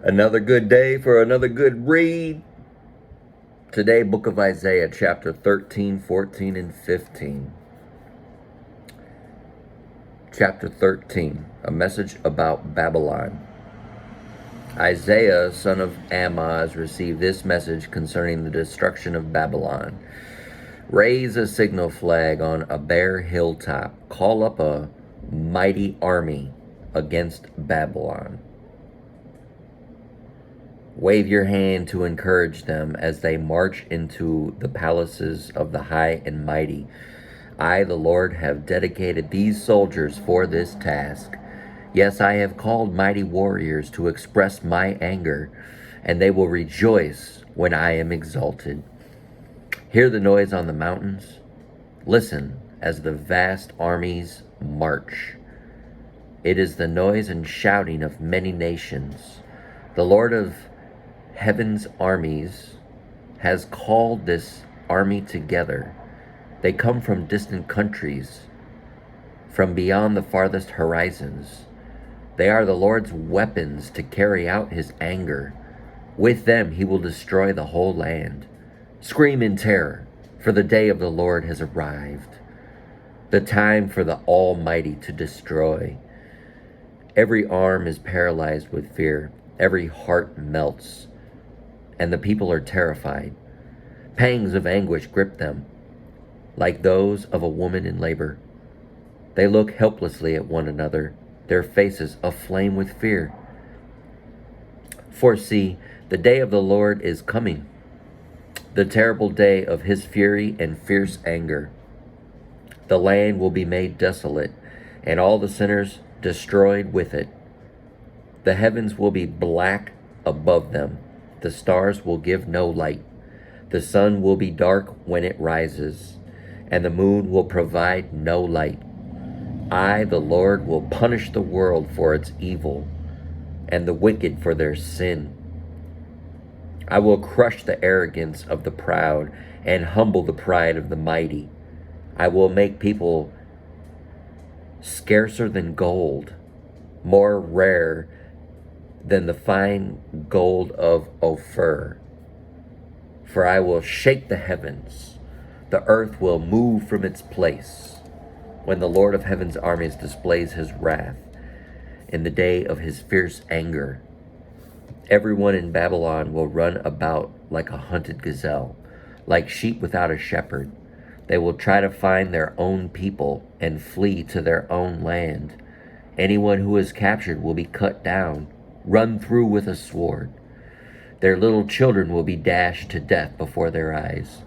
Another good day for another good read. Today, book of Isaiah, chapter 13, 14, and 15. Chapter 13, a message about Babylon. Isaiah, son of Amoz, received this message concerning the destruction of Babylon. Raise a signal flag on a bare hilltop. Call up a mighty army against Babylon. Wave your hand to encourage them as they march into the palaces of the high and mighty. I, the Lord, have dedicated these soldiers for this task. Yes, I have called mighty warriors to express my anger, and they will rejoice when I am exalted. Hear the noise on the mountains. Listen as the vast armies march. It is the noise and shouting of many nations. The Lord of Heaven's armies has called this army together. They come from distant countries, from beyond the farthest horizons. They are the Lord's weapons to carry out his anger. With them he will destroy the whole land. Scream in terror, for the day of the Lord has arrived, the time for the Almighty to destroy. Every arm is paralyzed with fear. Every heart melts, and the people are terrified. Pangs of anguish grip them, like those of a woman in labor. They look helplessly at one another, their faces aflame with fear. For see, the day of the Lord is coming, the terrible day of his fury and fierce anger. The land will be made desolate, and all the sinners destroyed with it. The heavens will be black above them. The stars will give no light. The sun will be dark when it rises, and the moon will provide no light. I, the Lord, will punish the world for its evil, and the wicked for their sin. I will crush the arrogance of the proud and humble the pride of the mighty. I will make people scarcer than gold, more rare than the fine gold of Ophir. For I will shake the heavens. The earth will move from its place when the Lord of Heaven's armies displays his wrath in the day of his fierce anger. Everyone in Babylon will run about like a hunted gazelle, like sheep without a shepherd. They will try to find their own people and flee to their own land. Anyone who is captured will be cut down, run through with a sword. Their little children will be dashed to death before their eyes.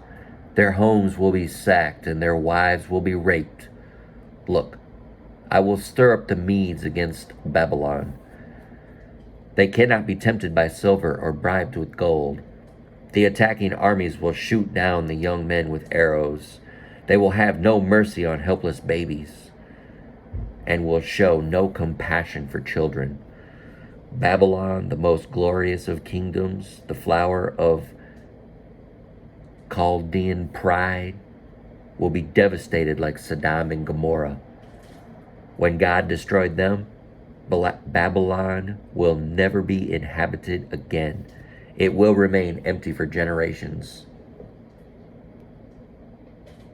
Their homes will be sacked and their wives will be raped. Look, I will stir up the Medes against Babylon. They cannot be tempted by silver or bribed with gold. The attacking armies will shoot down the young men with arrows. They will have no mercy on helpless babies and will show no compassion for children. Babylon, the most glorious of kingdoms, the flower of Chaldean pride, will be devastated like Sodom and Gomorrah. When God destroyed them, Babylon will never be inhabited again. It will remain empty for generations.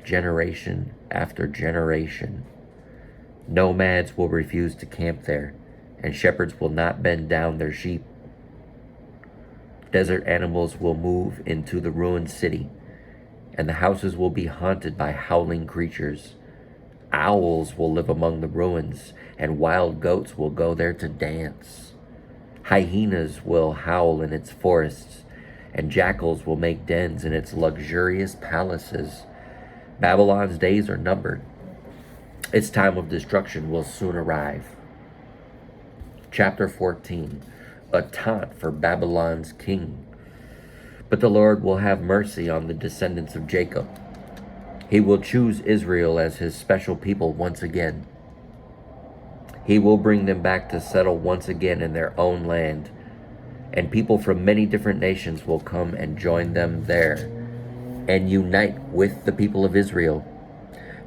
Generation after generation. Nomads will refuse to camp there, and shepherds will not bend down their sheep. Desert animals will move into the ruined city, and the houses will be haunted by howling creatures. Owls will live among the ruins, and wild goats will go there to dance. Hyenas will howl in its forests, and jackals will make dens in its luxurious palaces. Babylon's days are numbered. Its time of destruction will soon arrive. Chapter 14, a taunt for Babylon's king. But the Lord will have mercy on the descendants of Jacob. He will choose Israel as his special people once again. He will bring them back to settle once again in their own land, and people from many different nations will come and join them there and unite with the people of Israel.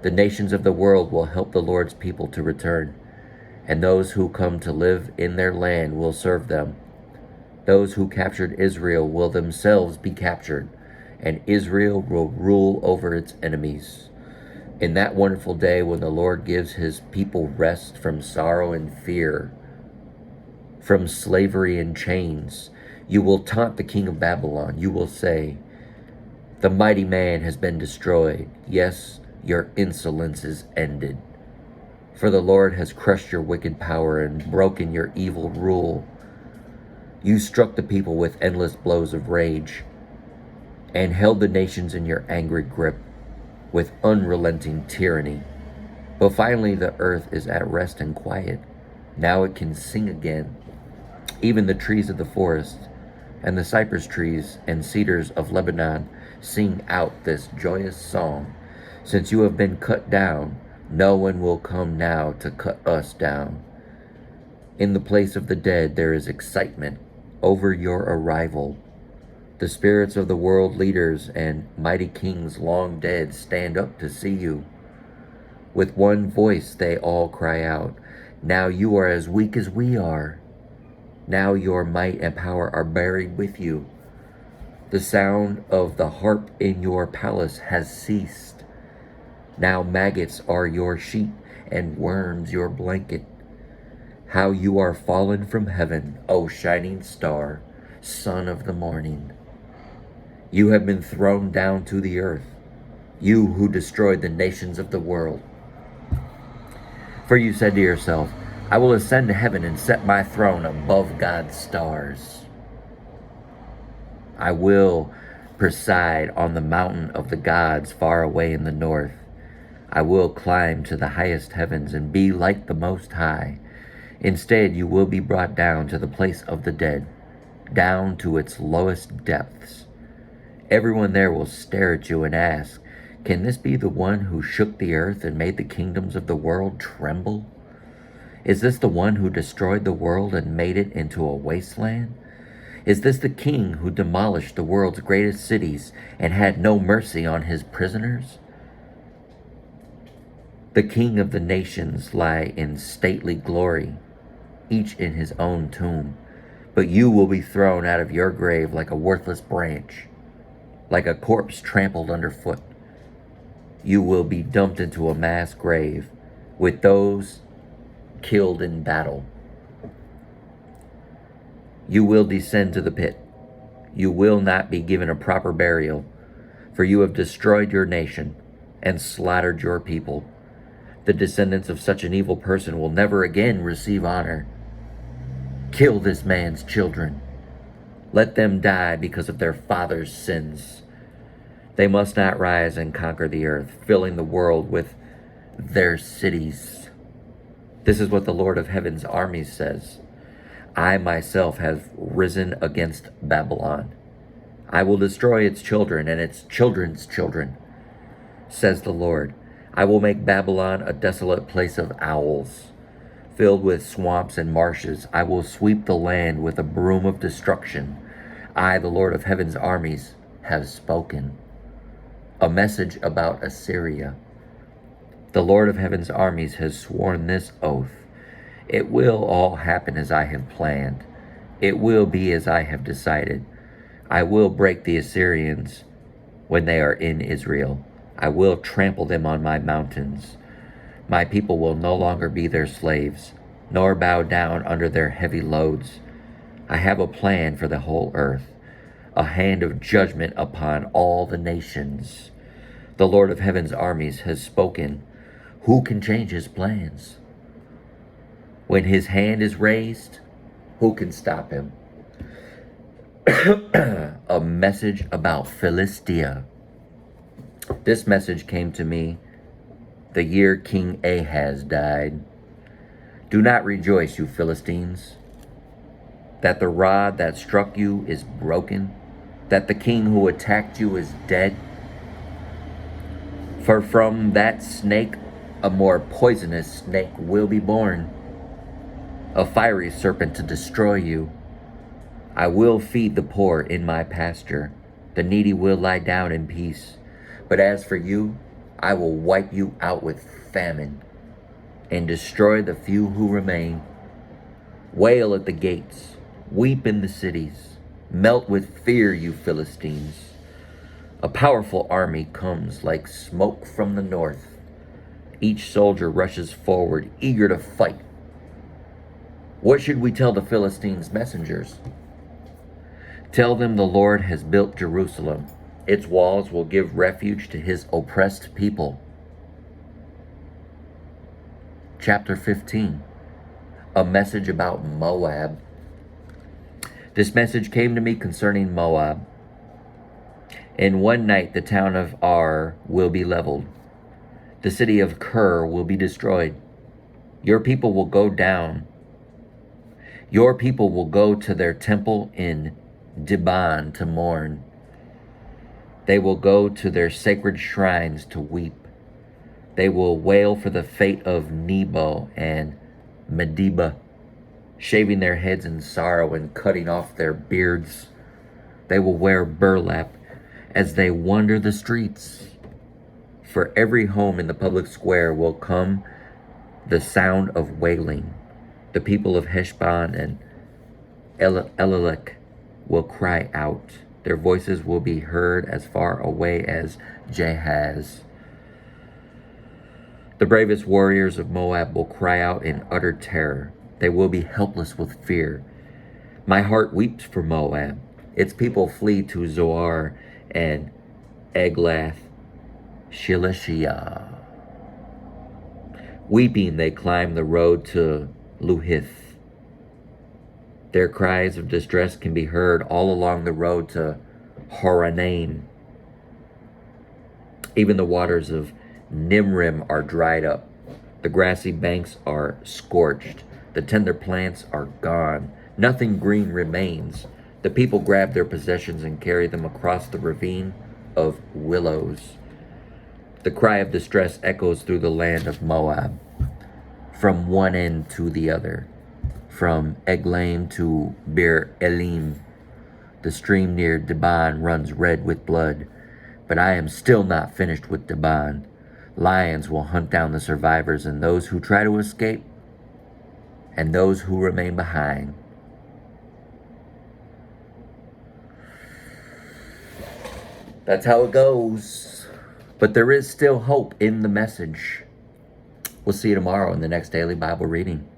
The nations of the world will help the Lord's people to return, and those who come to live in their land will serve them. Those who captured Israel will themselves be captured, and Israel will rule over its enemies. In that wonderful day when the Lord gives his people rest from sorrow and fear, from slavery and chains, you will taunt the king of Babylon. You will say, "The mighty man has been destroyed. Yes, your insolence is ended. For the Lord has crushed your wicked power and broken your evil rule. You struck the people with endless blows of rage and held the nations in your angry grip with unrelenting tyranny. But finally the earth is at rest and quiet. Now it can sing again. Even the trees of the forest and the cypress trees and cedars of Lebanon sing out this joyous song. Since you have been cut down, no one will come now to cut us down. In the place of the dead there is excitement over your arrival. The spirits of the world leaders and mighty kings long dead stand up to see you. With one voice they all cry out, "Now you are as weak as we are. Now your might and power are buried with you. The sound of the harp in your palace has ceased. Now maggots are your sheet and worms your blanket. How you are fallen from heaven, O shining star, son of the morning. You have been thrown down to the earth, you who destroyed the nations of the world. For you said to yourself, I will ascend to heaven and set my throne above God's stars. I will preside on the mountain of the gods far away in the north. I will climb to the highest heavens and be like the Most High. Instead, you will be brought down to the place of the dead, down to its lowest depths. Everyone there will stare at you and ask, can this be the one who shook the earth and made the kingdoms of the world tremble? Is this the one who destroyed the world and made it into a wasteland? Is this the king who demolished the world's greatest cities and had no mercy on his prisoners? The king of the nations lie in stately glory, each in his own tomb, but you will be thrown out of your grave like a worthless branch, like a corpse trampled underfoot. You will be dumped into a mass grave with those killed in battle. You will descend to the pit. You will not be given a proper burial, for you have destroyed your nation and slaughtered your people. The descendants of such an evil person will never again receive honor. Kill this man's children. Let them die because of their father's sins. They must not rise and conquer the earth, filling the world with their cities. This is what the Lord of Heaven's armies says. I myself have risen against Babylon. I will destroy its children and its children's children, says the Lord. I will make Babylon a desolate place of owls, filled with swamps and marshes. I will sweep the land with a broom of destruction. I, the Lord of Heaven's armies, have spoken. A message about Assyria. The Lord of Heaven's armies has sworn this oath. It will all happen as I have planned. It will be as I have decided. I will break the Assyrians when they are in Israel. I will trample them on my mountains. My people will no longer be their slaves, nor bow down under their heavy loads. I have a plan for the whole earth, a hand of judgment upon all the nations. The Lord of Heaven's armies has spoken. Who can change his plans? When his hand is raised, who can stop him? A message about Philistia. This message came to me the year King Ahaz died. Do not rejoice, you Philistines, that the rod that struck you is broken, that the king who attacked you is dead. For from that snake a more poisonous snake will be born, a fiery serpent to destroy you. I will feed the poor in my pasture. The needy will lie down in peace. But as for you, I will wipe you out with famine and destroy the few who remain. Wail at the gates. Weep in the cities. Melt with fear, you Philistines. A powerful army comes like smoke from the north. Each soldier rushes forward, eager to fight. What should we tell the Philistines' messengers? Tell them the Lord has built Jerusalem. Its walls will give refuge to his oppressed people. Chapter 15. A message about Moab. This message came to me concerning Moab. In one night the town of Ar will be leveled. The city of Kir will be destroyed. Your people will go down. Your people will go to their temple in Dibon to mourn. They will go to their sacred shrines to weep. They will wail for the fate of Nebo and Medeba, shaving their heads in sorrow and cutting off their beards. They will wear burlap as they wander the streets. For every home in the public square will come the sound of wailing. The people of Heshbon and Elelek will cry out. Their voices will be heard as far away as Jahaz. The bravest warriors of Moab will cry out in utter terror. They will be helpless with fear. My heart weeps for Moab. Its people flee to Zoar and Eglath Shilishah. Weeping, they climb the road to Luhith. Their cries of distress can be heard all along the road to Horonaim. Even the waters of Nimrim are dried up. The grassy banks are scorched. The tender plants are gone. Nothing green remains. The people grab their possessions and carry them across the ravine of willows. The cry of distress echoes through the land of Moab, from one end to the other, from Eglaim to Bir Elim. The stream near Dibon runs red with blood, but I am still not finished with Dibon. Lions will hunt down the survivors and those who try to escape, and those who remain behind. That's how it goes. But there is still hope in the message. We'll see you tomorrow in the next daily Bible reading.